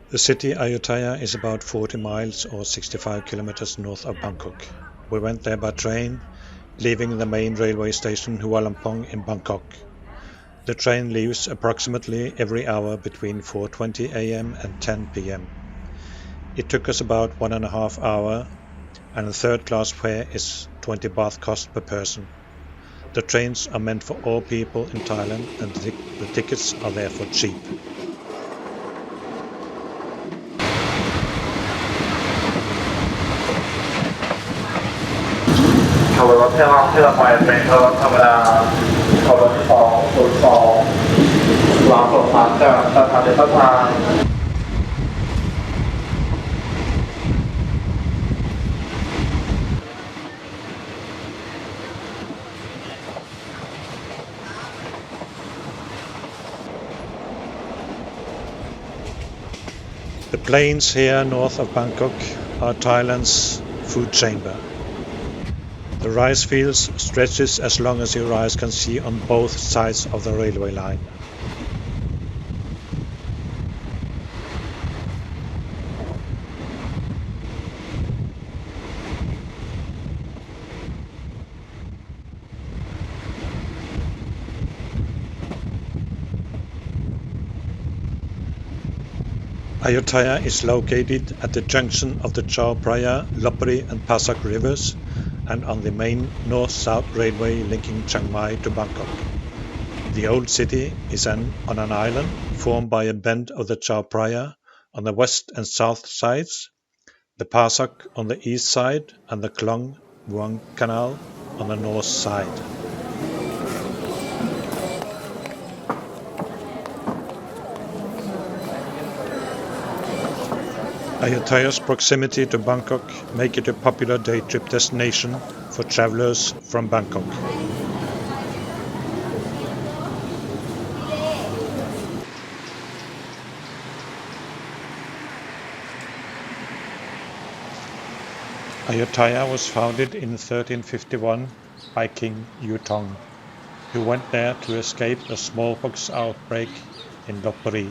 The city Ayutthaya is about 40 miles or 65 kilometers north of Bangkok. We went there by train, leaving the main railway station Hualampong in Bangkok. The train leaves approximately every hour between 4:20 a.m. and 10 p.m. It took us about 1.5 hours, and the third-class fare is 20 baht cost per person. The trains are meant for all people in Thailand, and the tickets are therefore cheap. ขับรถให้เราไปเป็นรถธรรมดาขับรถ202รางส่งผ่านจากสถานีต้นทาง The plains here north of Bangkok are Thailand's food chamber. The rice fields stretches as long as your eyes can see on both sides of the railway line. Ayutthaya is located at the junction of the Chao Phraya, Lopburi and Pasak rivers and on the main north-south railway linking Chiang Mai to Bangkok. The old city is on an island formed by a bend of the Chao Phraya on the west and south sides, the Pasak on the east side and the Klong Muang Canal on the north side. Ayutthaya's proximity to Bangkok make it a popular day trip destination for travelers from Bangkok. Ayutthaya was founded in 1351 by King U Thong, who went there to escape a smallpox outbreak in Lopburi,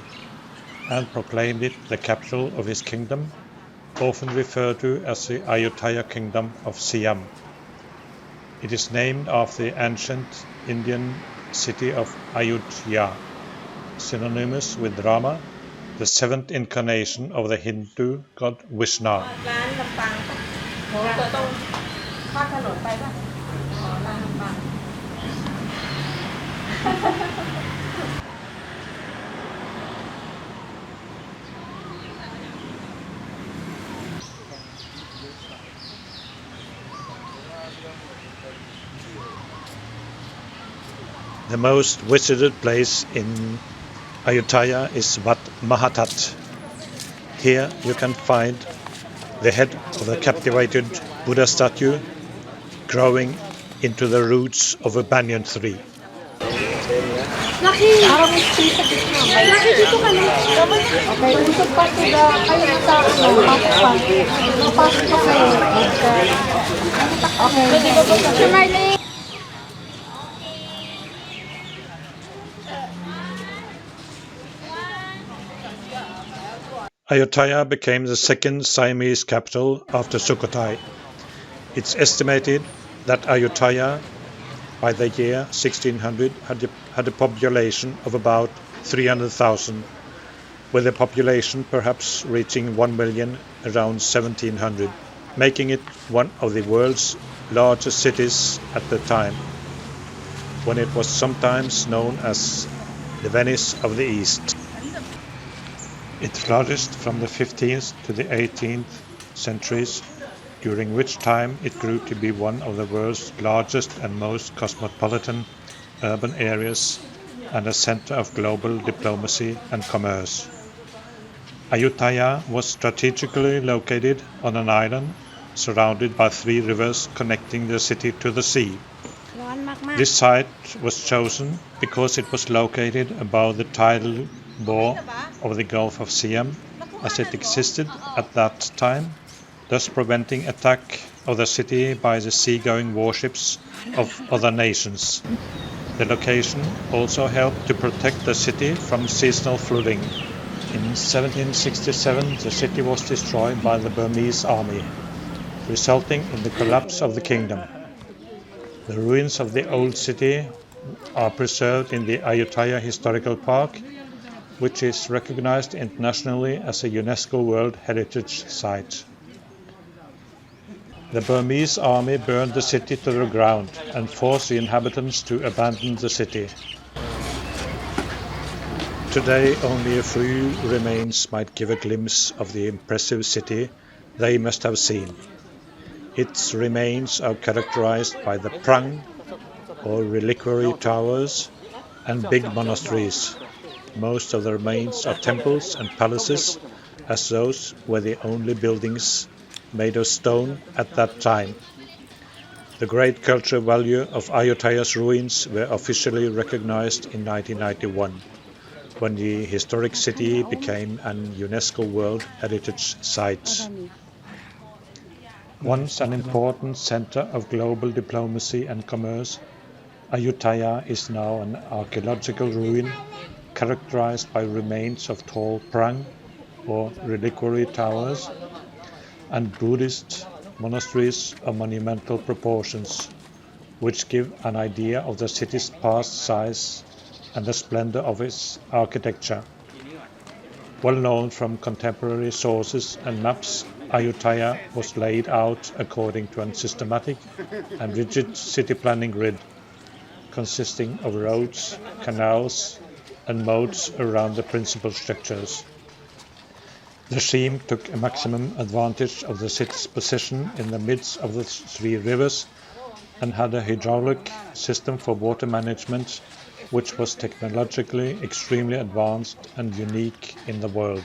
and proclaimed it the capital of his kingdom, often referred to as the Ayutthaya Kingdom of Siam. It is named after the ancient Indian city of Ayutthaya, synonymous with Rama, the seventh incarnation of the Hindu god Vishnu. The most visited place in Ayutthaya is Wat Mahathat. Here you can find the head of the captivated Buddha statue growing into the roots of a banyan tree. Ayutthaya became the second Siamese capital after Sukhothai. It's estimated that Ayutthaya by the year 1600 had a population of about 300,000, with the population perhaps reaching 1 million around 1700, making it one of the world's largest cities at the time, when it was sometimes known as the Venice of the East. It flourished from the 15th to the 18th centuries, during which time it grew to be one of the world's largest and most cosmopolitan urban areas and a center of global diplomacy and commerce. Ayutthaya was strategically located on an island surrounded by 3 rivers connecting the city to the sea. This site was chosen because it was located above the tidal bore of the Gulf of Siam as it existed at that time, thus preventing attack of the city by the seagoing warships of other nations. The location also helped to protect the city from seasonal flooding In 1767, the city was destroyed by the Burmese army, resulting in the collapse of the kingdom. The ruins of the old city are preserved in the Ayutthaya Historical Park, which is recognized internationally as a UNESCO World Heritage Site. The Burmese army burned the city to the ground and forced the inhabitants to abandon the city. Today, only a few remains might give a glimpse of the impressive city they must have seen. Its remains are characterized by the prang, or reliquary towers, and big monasteries. Most of the remains are temples and palaces, as those were the only buildings made of stone at that time. The great cultural value of Ayutthaya's ruins were officially recognized in 1991, when the historic city became an UNESCO World Heritage Site. Once an important center of global diplomacy and commerce, Ayutthaya is now an archaeological ruin characterized by remains of tall prang, or reliquary towers, and Buddhist monasteries of monumental proportions, which give an idea of the city's past size and the splendor of its architecture. Well known from contemporary sources and maps, Ayutthaya was laid out according to a systematic and rigid city planning grid, consisting of roads, canals, and moats around the principal structures. The regime took a maximum advantage of the city's position in the midst of the three rivers and had a hydraulic system for water management which was technologically extremely advanced and unique in the world.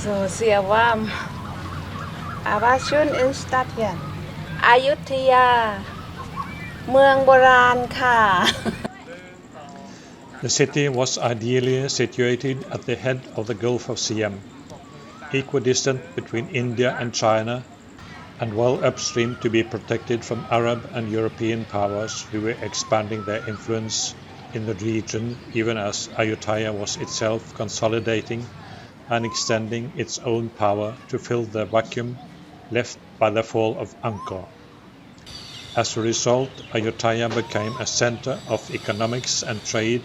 So sehr warm. Aber schön in Stadt hier. Ayutthaya เมืองโบราณค่ะ The city was ideally situated at the head of the Gulf of Siam, equidistant between India and China, and well upstream to be protected from Arab and European powers who were expanding their influence in the region, even as Ayutthaya was itself consolidating and extending its own power to fill the vacuum left by the fall of Angkor. As a result, Ayutthaya became a center of economics and trade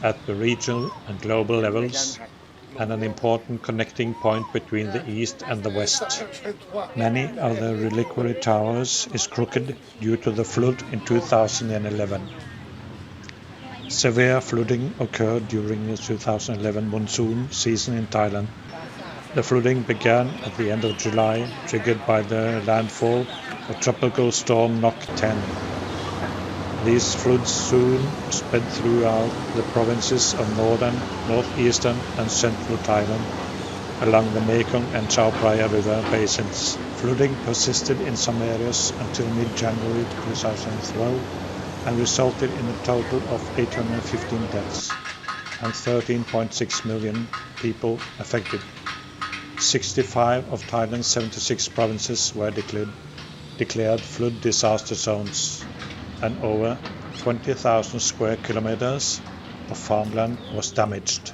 at the regional and global levels, and an important connecting point between the East and the West. Many of the reliquary towers is crooked due to the flood in 2011. Severe flooding occurred during the 2011 monsoon season in Thailand. The flooding began at the end of July, triggered by the landfall of Tropical Storm Nok 10. These floods soon spread throughout the provinces of northern, northeastern and central Thailand, along the Mekong and Chao Phraya river basins. Flooding persisted in some areas until mid-January 2012 and resulted in a total of 815 deaths and 13.6 million people affected. 65 of Thailand's 76 provinces were declared flood disaster zones, and over 20,000 square kilometers of farmland was damaged.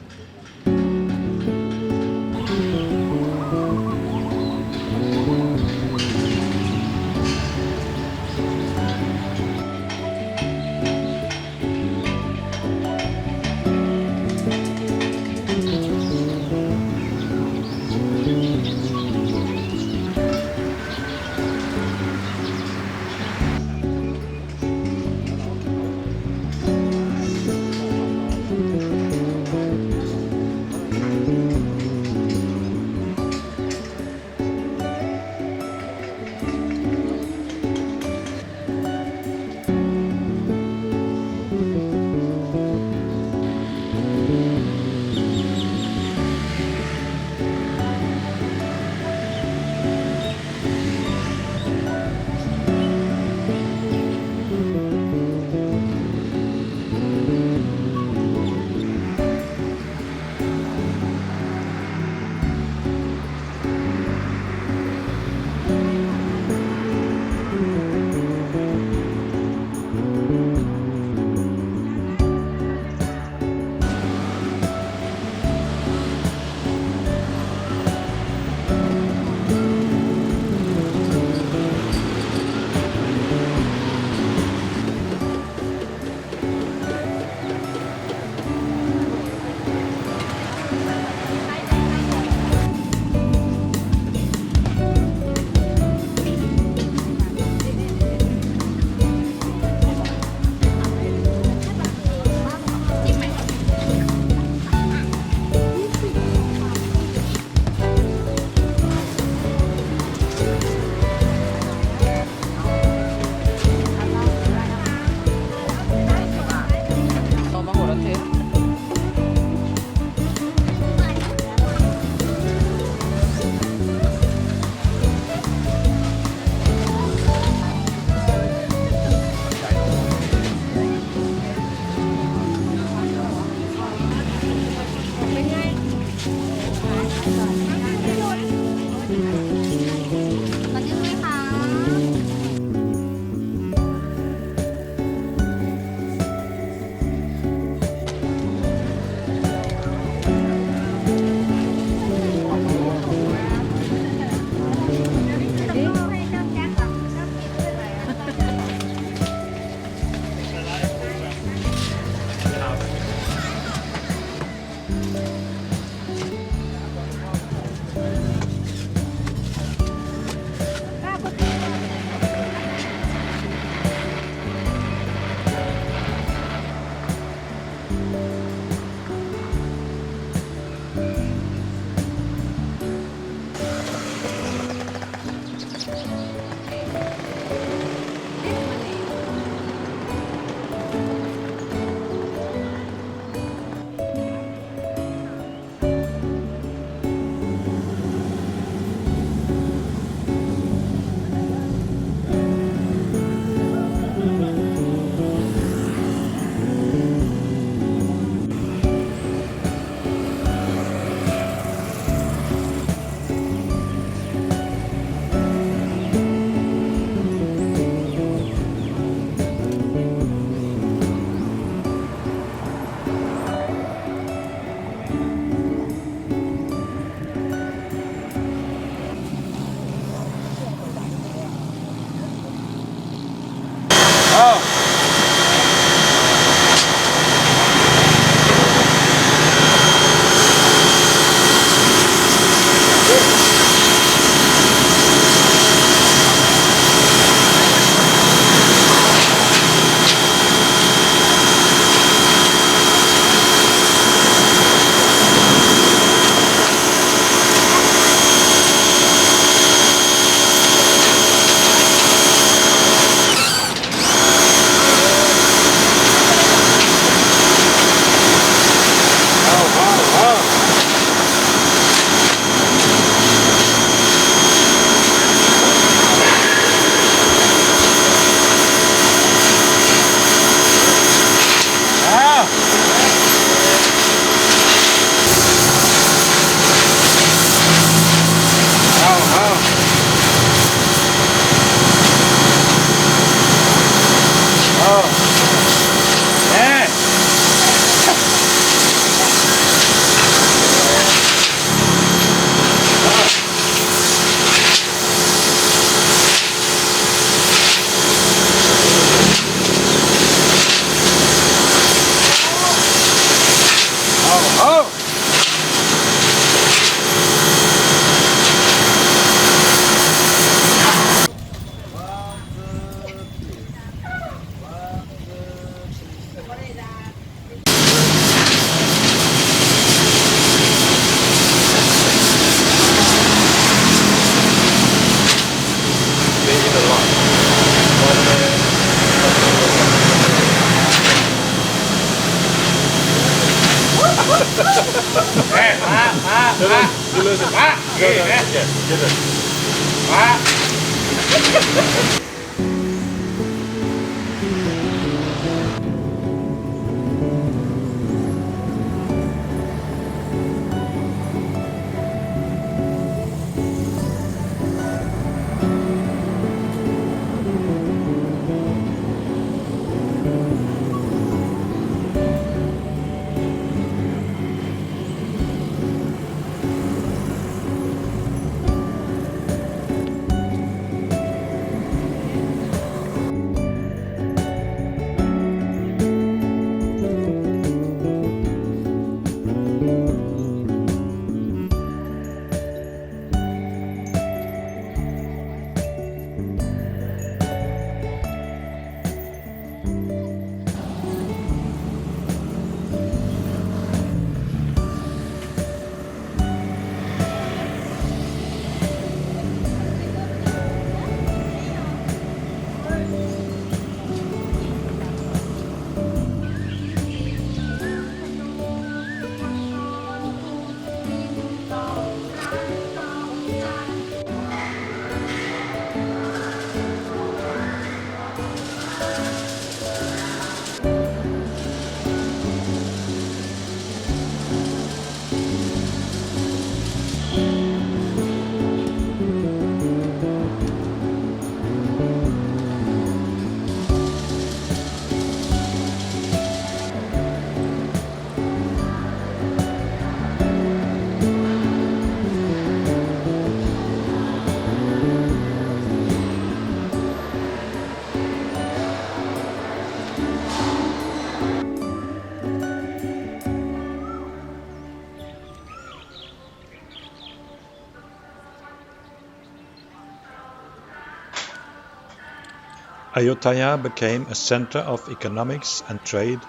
Ayutthaya became a center of economics and trade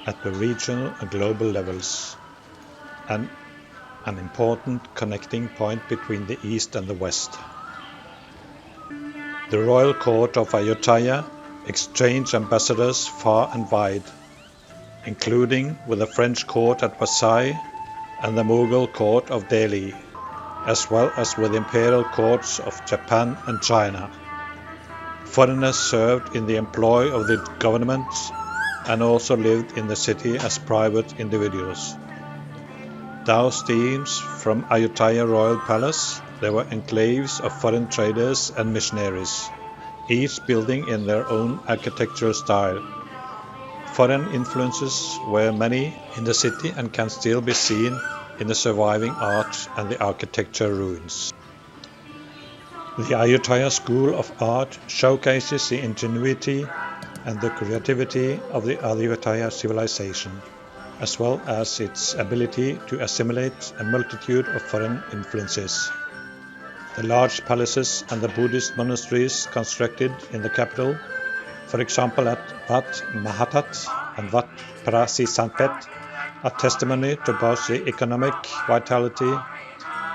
at the regional and global levels, and an important connecting point between the East and the West. The royal court of Ayutthaya exchanged ambassadors far and wide, including with the French court at Versailles and the Mughal court of Delhi, as well as with imperial courts of Japan and China. Foreigners served in the employ of the government and also lived in the city as private individuals. Downstream from Ayutthaya Royal Palace, there were enclaves of foreign traders and missionaries, each building in their own architectural style. Foreign influences were many in the city and can still be seen in the surviving art and the architecture ruins. The Ayutthaya School of Art showcases the ingenuity and the creativity of the Ayutthaya civilization, as well as its ability to assimilate a multitude of foreign influences. The large palaces and the Buddhist monasteries constructed in the capital, for example at Wat Mahatat and Wat Prasisampet, are testimony to both the economic vitality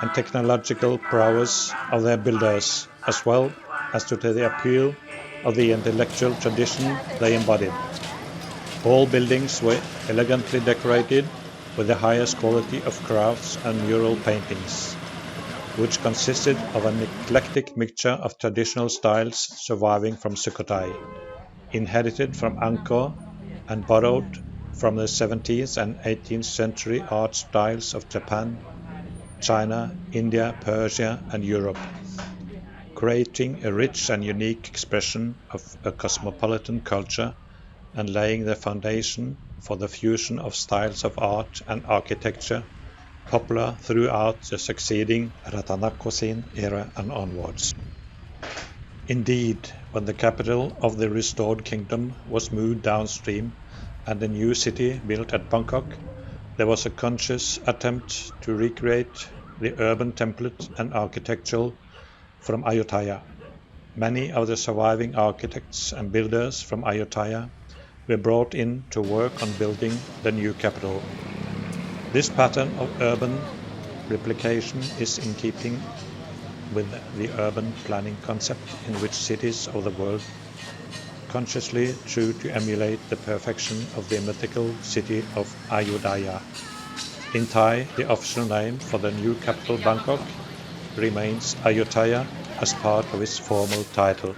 and technological prowess of their builders, as well as to the appeal of the intellectual tradition they embodied. All buildings were elegantly decorated with the highest quality of crafts and mural paintings, which consisted of an eclectic mixture of traditional styles surviving from Sukhothai, inherited from Angkor and borrowed from the 17th and 18th century art styles of Japan, China, India, Persia, and Europe, creating a rich and unique expression of a cosmopolitan culture and laying the foundation for the fusion of styles of art and architecture popular throughout the succeeding Ratanakosin era and onwards. Indeed, when the capital of the restored kingdom was moved downstream and a new city built at Bangkok, there was a conscious attempt to recreate the urban template and architecture from Ayutthaya. Many of the surviving architects and builders from Ayutthaya were brought in to work on building the new capital. This pattern of urban replication is in keeping with the urban planning concept in which cities of the world consciously try to emulate the perfection of the mythical city of Ayutthaya. In Thai, the official name for the new capital Bangkok remains Ayutthaya as part of its formal title.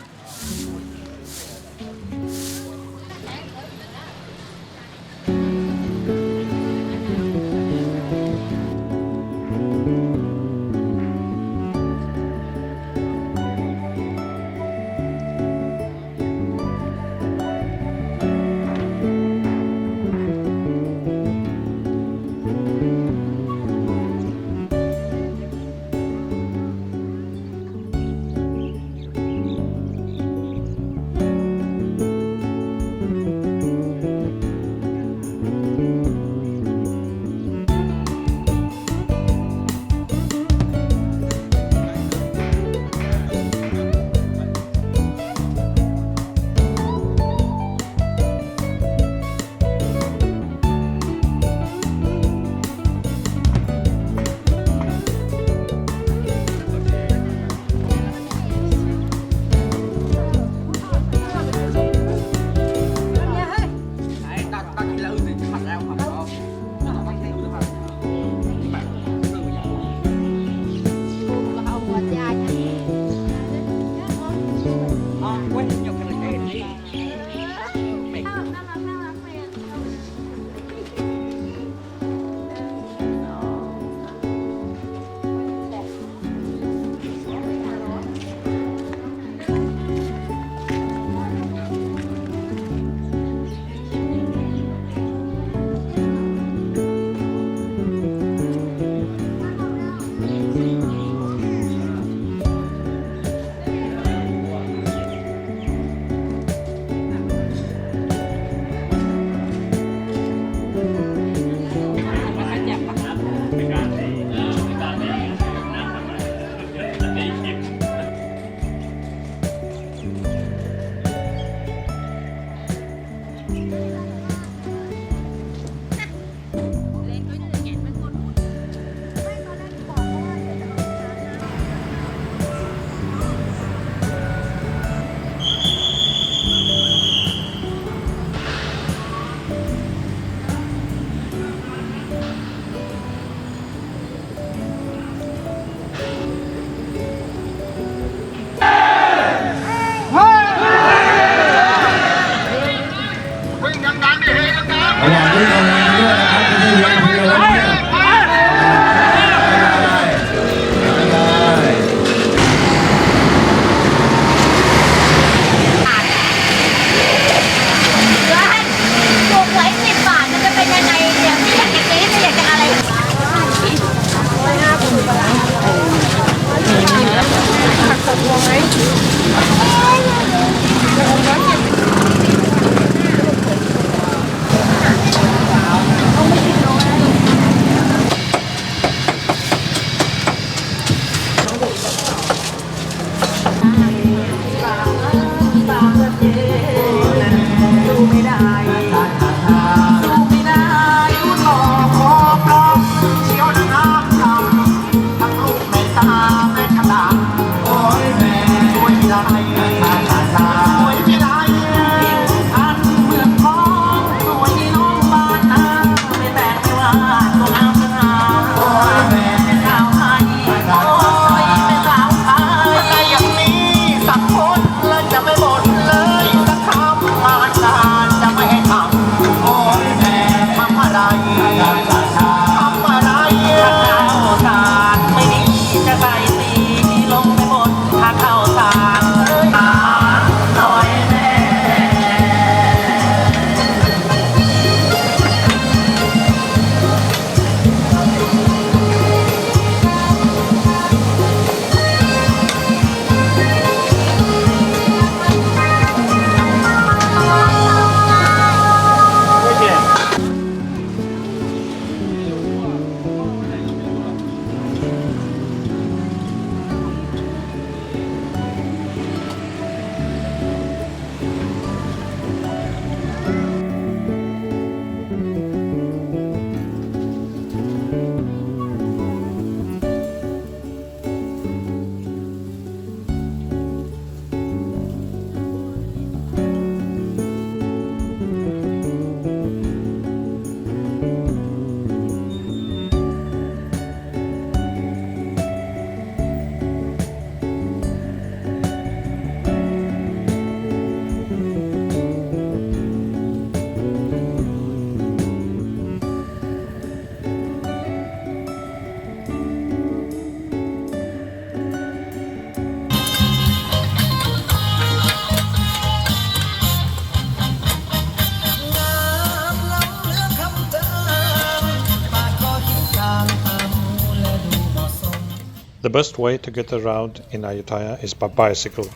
The best way to get around in Ayutthaya is by bicycle.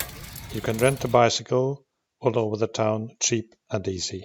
You can rent a bicycle all over the town, cheap and easy.